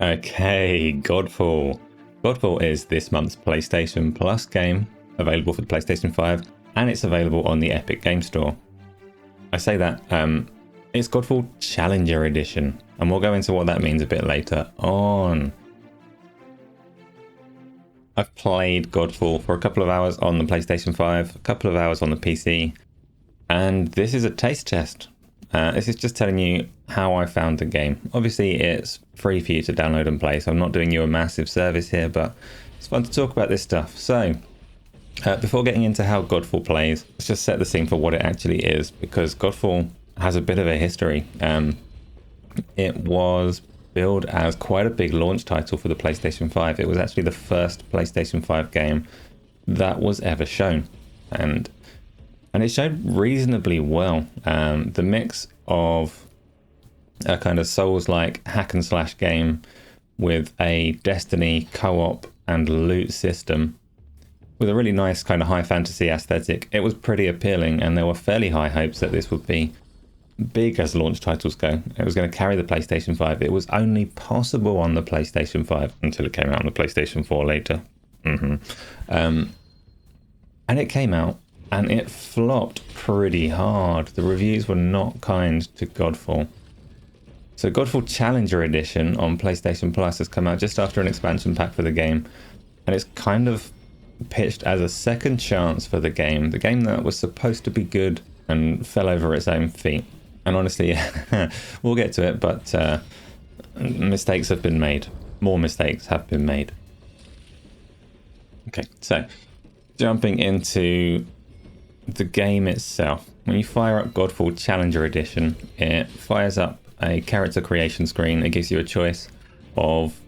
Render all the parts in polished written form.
Okay, Godfall. Godfall is this month's PlayStation Plus game, available for the PlayStation 5, and it's available on the Epic Game Store. I say that, it's Godfall Challenger Edition, and we'll go into what that means a bit later on. I've played Godfall for a couple of hours on the PlayStation 5, a couple of hours on the PC, and this is a taste test. This is just telling you how I found the game. Obviously, it's free for you to download and play, so I'm not doing you a massive service here, but it's fun to talk about this stuff. So, before getting into how Godfall plays, let's just set the scene for what it actually is, because Godfall has a bit of a history. It was billed as quite a big launch title for the PlayStation 5. It was actually the first PlayStation 5 game that was ever shown. And it showed reasonably well. The mix of a kind of Souls-like hack and slash game with a Destiny co-op and loot system with a really nice kind of high fantasy aesthetic. It was pretty appealing, and there were fairly high hopes that this would be big as launch titles go. It was going to carry the PlayStation 5. It was only possible on the PlayStation 5 until it came out on the PlayStation 4 later. And it came out, and it flopped pretty hard. The reviews were not kind to Godfall. So Godfall Challenger Edition on PlayStation Plus has come out just after an expansion pack for the game, and it's kind of pitched as a second chance for the game that was supposed to be good and fell over its own feet. And honestly, we'll get to it, but mistakes have been made. More mistakes have been made. Okay, so jumping into the game itself. When you fire up Godfall Challenger Edition, it fires up a character creation screen. It gives you a choice of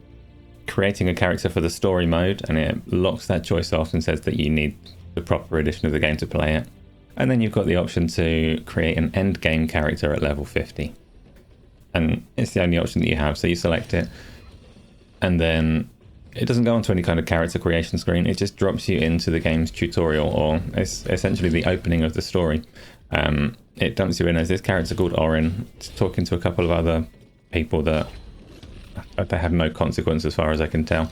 creating a character for the story mode, and it locks that choice off and says that you need the proper edition of the game to play it. And then you've got the option to create an end game character at level 50. And it's the only option that you have, so you select it. And then it doesn't go onto any kind of character creation screen. It just drops you into the game's tutorial, or it's essentially the opening of the story. It dumps you in as this character called Orin, talking to a couple of other people that they have no consequence as far as I can tell.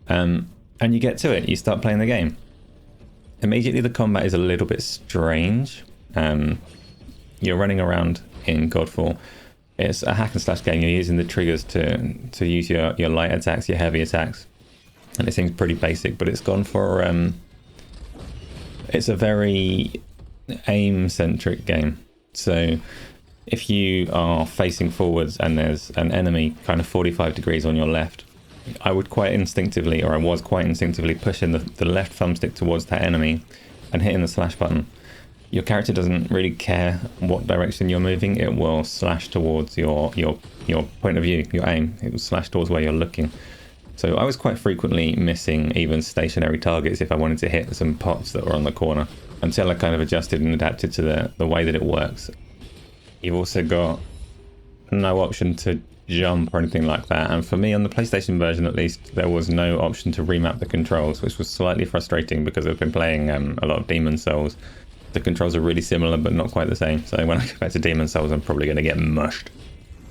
And you get to it. You start playing the game. Immediately the combat is a little bit strange. You're running around in Godfall. It's a hack and slash game. You're using the triggers to use your light attacks, your heavy attacks. And it seems pretty basic, but it's gone for... it's a very aim-centric game. So if you are facing forwards and there's an enemy kind of 45 degrees on your left, I was quite instinctively pushing the left thumbstick towards that enemy and hitting the slash button. Your character doesn't really care what direction you're moving. It will slash towards your point of view, your aim. It will slash towards where you're looking. So I was quite frequently missing even stationary targets if I wanted to hit some pots that were on the corner, until I kind of adjusted and adapted to the way that it works. You've also got no option to jump or anything like that, and for me on the PlayStation version at least, there was no option to remap the controls, which was slightly frustrating because I've been playing a lot of Demon Souls. The controls are really similar but not quite the same, so when I go back to Demon Souls I'm probably going to get mushed.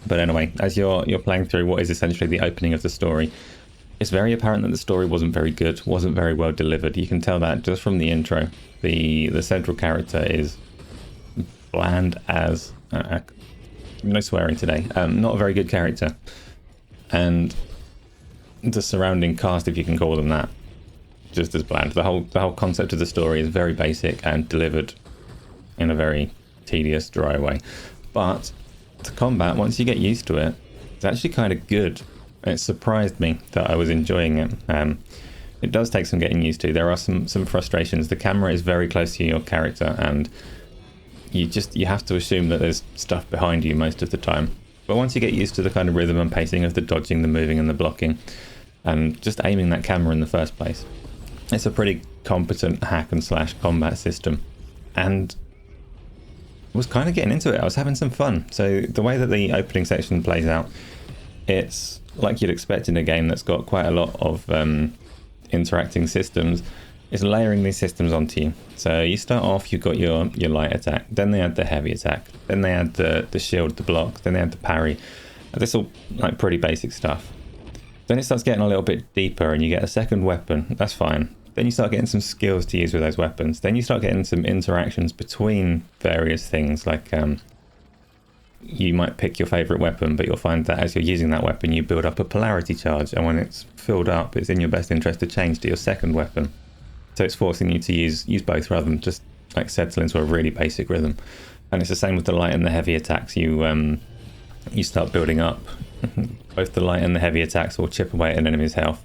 But anyway, as you're playing through what is essentially the opening of the story, it's very apparent that the story wasn't very good, wasn't very well delivered. You can tell that just from the intro. The central character is bland as... no swearing today. Not a very good character. And the surrounding cast, if you can call them that, just as bland. The whole concept of the story is very basic and delivered in a very tedious, dry way. But the combat, once you get used to it, it's actually kind of good. It surprised me that I was enjoying it. It does take some getting used to. There are some frustrations. The camera is very close to your character, and you have to assume that there's stuff behind you most of the time. But once you get used to the kind of rhythm and pacing of the dodging, the moving and the blocking, and just aiming that camera in the first place, it's a pretty competent hack and slash combat system. And I was kind of getting into it. I was having some fun. So the way that the opening section plays out, it's like you'd expect in a game that's got quite a lot of interacting systems. It's layering these systems onto you. So you start off, you've got your light attack, then they add the heavy attack, then they add the shield, the block, then they add the parry. This all like pretty basic stuff. Then it starts getting a little bit deeper and you get a second weapon. That's fine. Then you start getting some skills to use with those weapons. Then you start getting some interactions between various things, like you might pick your favorite weapon, but you'll find that as you're using that weapon, you build up a polarity charge, and when it's filled up, it's in your best interest to change to your second weapon. So it's forcing you to use both rather than just like settle into a really basic rhythm. And it's the same with the light and the heavy attacks. You start building up both the light and the heavy attacks will chip away at an enemy's health,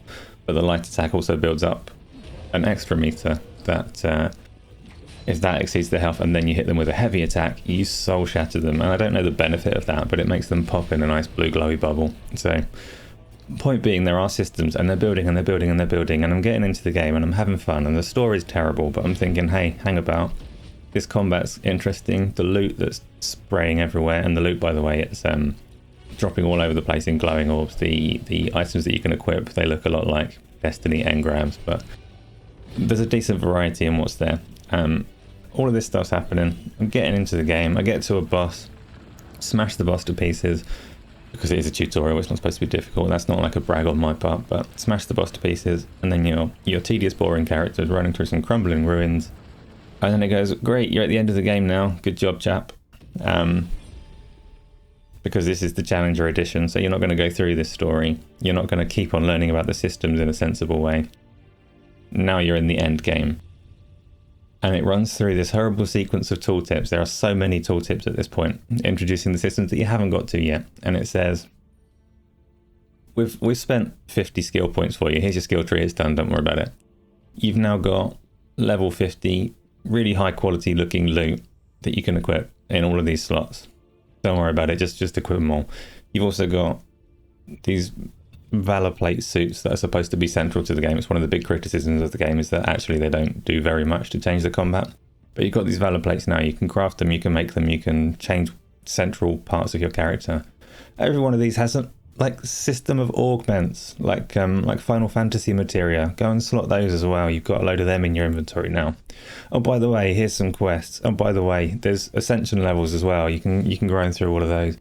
but the light attack also builds up an extra meter that if that exceeds their health and then you hit them with a heavy attack, you soul shatter them. And I don't know the benefit of that, but it makes them pop in a nice blue glowy bubble. So point being, there are systems, and they're building and they're building and they're building, and I'm getting into the game and I'm having fun, and the story's terrible, but I'm thinking, hey, hang about, this combat's interesting, the loot that's spraying everywhere, and the loot, by the way, it's dropping all over the place in glowing orbs. The items that you can equip, they look a lot like Destiny engrams, but there's a decent variety in what's there. All of this stuff's happening. I'm getting into the game. I get to a boss, smash the boss to pieces, because it is a tutorial, it's not supposed to be difficult. That's not like a brag on my part, but smash the boss to pieces, and then your tedious, boring character is running through some crumbling ruins, and then it goes, great, you're at the end of the game now, good job, chap. Because this is the Challenger Edition, so you're not going to go through this story. You're not going to keep on learning about the systems in a sensible way. Now you're in the end game. And it runs through this horrible sequence of tooltips. There are so many tooltips at this point, introducing the systems that you haven't got to yet. And it says, we've spent 50 skill points for you. Here's your skill tree, it's done, don't worry about it. You've now got level 50, really high quality looking loot that you can equip in all of these slots. Don't worry about it, just equip them all. You've also got these Valor Plate suits that are supposed to be central to the game. It's one of the big criticisms of the game, is that actually they don't do very much to change the combat. But you've got these Valor Plates now, you can craft them, you can make them, you can change central parts of your character. Every one of these has a system of augments, like Final Fantasy materia. Go and slot those as well. You've got a load of them in your inventory now. Oh, by the way, here's some quests. Oh, by the way, there's Ascension levels as well. You can grind through all of those.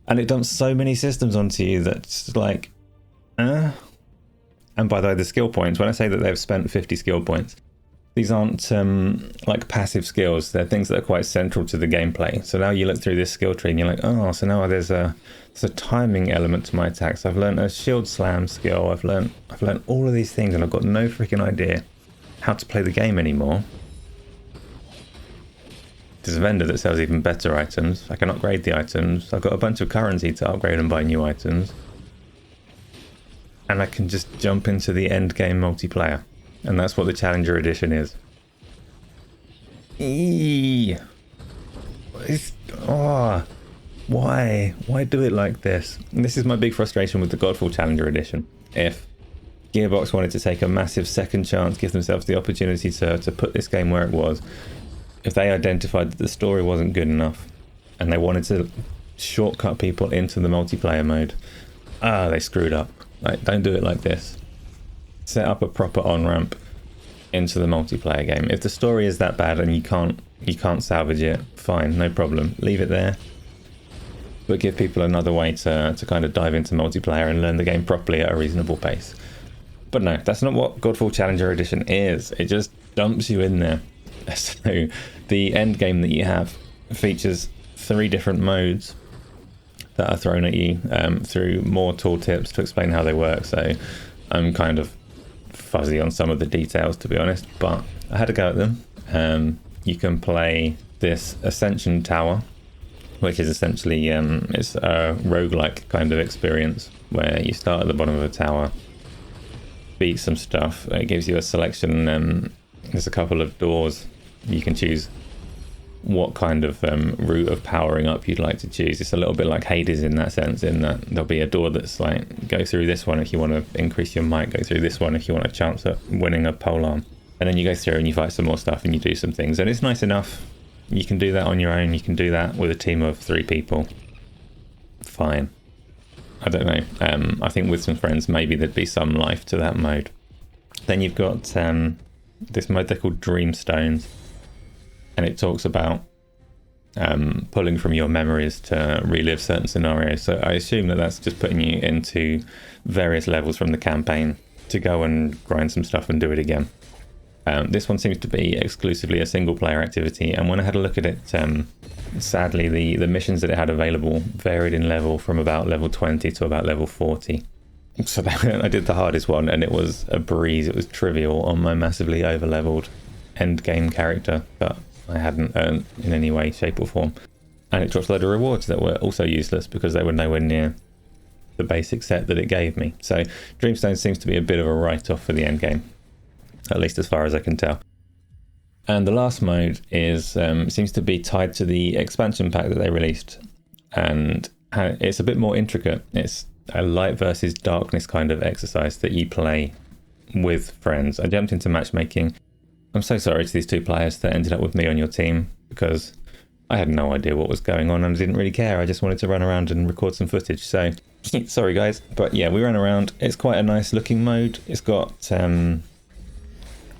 And it dumps so many systems onto you that's like, And by the way, the skill points, when I say that they've spent 50 skill points, these aren't like passive skills. They're things that are quite central to the gameplay. So now you look through this skill tree and you're like, oh, so now there's a timing element to my attacks. I've learned a shield slam skill. I've learned all of these things, and I've got no freaking idea how to play the game anymore. There's a vendor that sells even better items. I can upgrade the items. I've got a bunch of currency to upgrade and buy new items. And I can just jump into the end game multiplayer. And that's what the Challenger Edition is. Why? Why do it like this? And this is my big frustration with the Godfall Challenger Edition. If Gearbox wanted to take a massive second chance, give themselves the opportunity to put this game where it was, if they identified that the story wasn't good enough, and they wanted to shortcut people into the multiplayer mode, they screwed up. Like, don't do it like this. Set up a proper on-ramp into the multiplayer game. If the story is that bad and you can't salvage it, fine, no problem. Leave it there. But give people another way to kind of dive into multiplayer and learn the game properly at a reasonable pace. But no, that's not what Godfall Challenger Edition is. It just dumps you in there. So the end game that you have features 3 different modes that are thrown at you through more tooltips to explain how they work. So I'm kind of fuzzy on some of the details, to be honest, but I had a go at them. You can play this Ascension Tower, which is essentially it's a roguelike kind of experience where you start at the bottom of a tower, beat some stuff. It gives you a selection. There's a couple of doors. You can choose what kind of route of powering up you'd like to choose. It's a little bit like Hades in that sense, in that there'll be a door that's like, go through this one if you want to increase your might, go through this one if you want a chance at winning a polearm. And then you go through and you fight some more stuff and you do some things. And it's nice enough. You can do that on your own. You can do that with a team of 3 people. Fine. I don't know. I think with some friends, maybe there'd be some life to that mode. Then you've got this mode they're called Dreamstones. And it talks about pulling from your memories to relive certain scenarios. So I assume that that's just putting you into various levels from the campaign to go and grind some stuff and do it again. This one seems to be exclusively a single player activity, and when I had a look at it, sadly the missions that it had available varied in level from about level 20 to about level 40. So I did the hardest one and it was a breeze. It was trivial on my massively over-leveled end game character that I hadn't earned in any way, shape or form. And it dropped a load of rewards that were also useless because they were nowhere near the basic set that it gave me. So Dreamstone seems to be a bit of a write-off for the end game, at least as far as I can tell. And the last mode is seems to be tied to the expansion pack that they released, and it's a bit more intricate. It's a light versus darkness kind of exercise that you play with friends. I jumped into matchmaking. I'm so sorry to these two players that ended up with me on your team, because I had no idea what was going on and I didn't really care. I just wanted to run around and record some footage. So sorry guys, but yeah, we ran around. It's quite a nice looking mode. It's got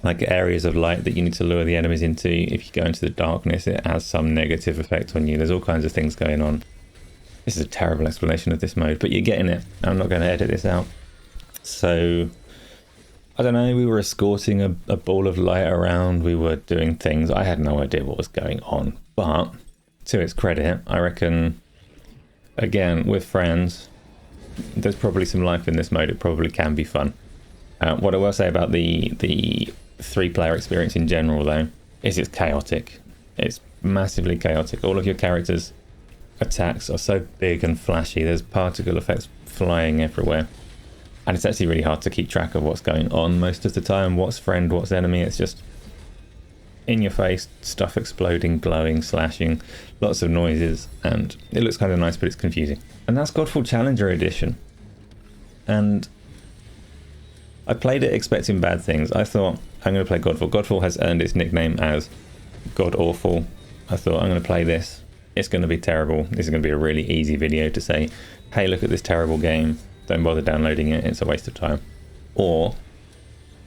like areas of light that you need to lure the enemies into. If you go into the darkness, it has some negative effect on you. There's all kinds of things going on. This is a terrible explanation of this mode, but you're getting it. I'm not going to edit this out. So I don't know, we were escorting a ball of light around, we were doing things. I had no idea what was going on, but to its credit, I reckon, again, with friends, there's probably some life in this mode. It probably can be fun. What I will say about the 3-player experience in general, though, is it's chaotic. It's massively chaotic. All of your characters' attacks are so big and flashy. There's particle effects flying everywhere. And it's actually really hard to keep track of what's going on most of the time. What's friend, what's enemy. It's just in your face, stuff exploding, glowing, slashing, lots of noises. And it looks kind of nice, but it's confusing. And that's Godfall Challenger Edition. And I played it expecting bad things. I thought, I'm going to play Godfall. Godfall has earned its nickname as God Awful. I thought, I'm going to play this. It's going to be terrible. This is going to be a really easy video to say, hey, look at this terrible game. Don't bother downloading it. It's a waste of time. Or,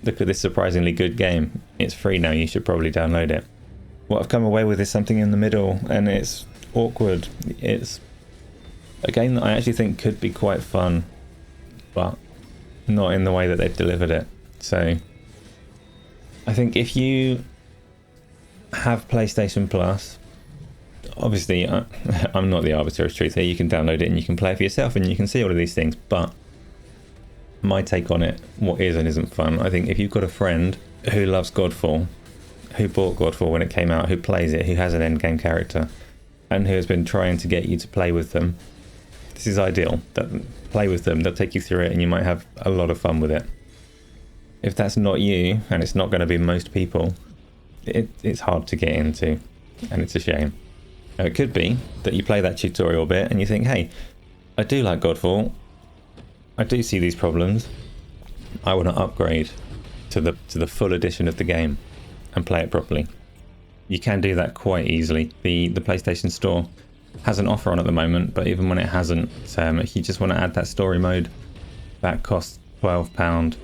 look at this surprisingly good game. It's free now. You should probably download it. What I've come away with is something in the middle, and it's awkward. It's a game that I actually think could be quite fun, but not in the way that they've delivered it. So I think if you have PlayStation Plus, obviously I'm not the arbiter of truth here. You can download it and you can play it for yourself and you can see all of these things, but my take on it, what is and isn't fun, I think if you've got a friend who loves Godfall, who bought Godfall when it came out, who plays it, who has an endgame character, and who has been trying to get you to play with them, this is ideal. Play with them, they'll take you through it and you might have a lot of fun with it. If that's not you, and it's not going to be most people, it's hard to get into, and it's a shame. Now, it could be that you play that tutorial bit and you think, hey, I do like Godfall, I do see these problems, I want to upgrade to the full edition of the game and play it properly. You can do that quite easily. The PlayStation Store has an offer on at the moment, but even when it hasn't, if you just want to add that story mode, that costs £12.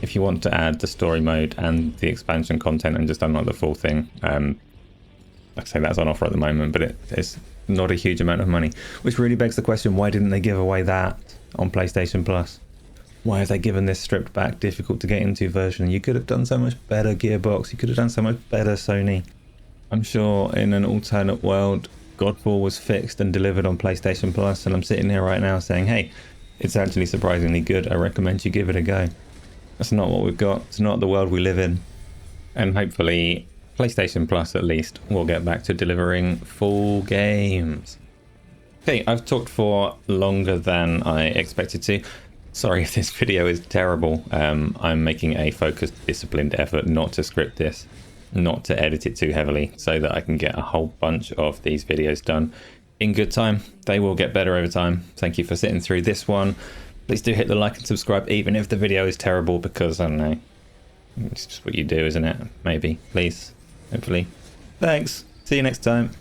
If you want to add the story mode and the expansion content and just unlock the full thing, like I say, that's on offer at the moment, but it's not a huge amount of money, which really begs the question, why didn't they give away that on PlayStation Plus? Why have they given this stripped back, difficult to get into version? You could have done so much better, Gearbox. You could have done so much better, Sony. I'm sure in an alternate world, Godfall was fixed and delivered on PlayStation Plus, and I'm sitting here right now saying, hey, it's actually surprisingly good. I recommend you give it a go. That's not what we've got. It's not the world we live in. And hopefully PlayStation Plus, at least, will get back to delivering full games. Okay, I've talked for longer than I expected to. Sorry if this video is terrible. I'm making a focused, disciplined effort not to script this, not to edit it too heavily, so that I can get a whole bunch of these videos done in good time. They will get better over time. Thank you for sitting through this one. Please do hit the like and subscribe, even if the video is terrible, because, I don't know, it's just what you do, isn't it? Maybe. Please. Hopefully. Thanks. See you next time.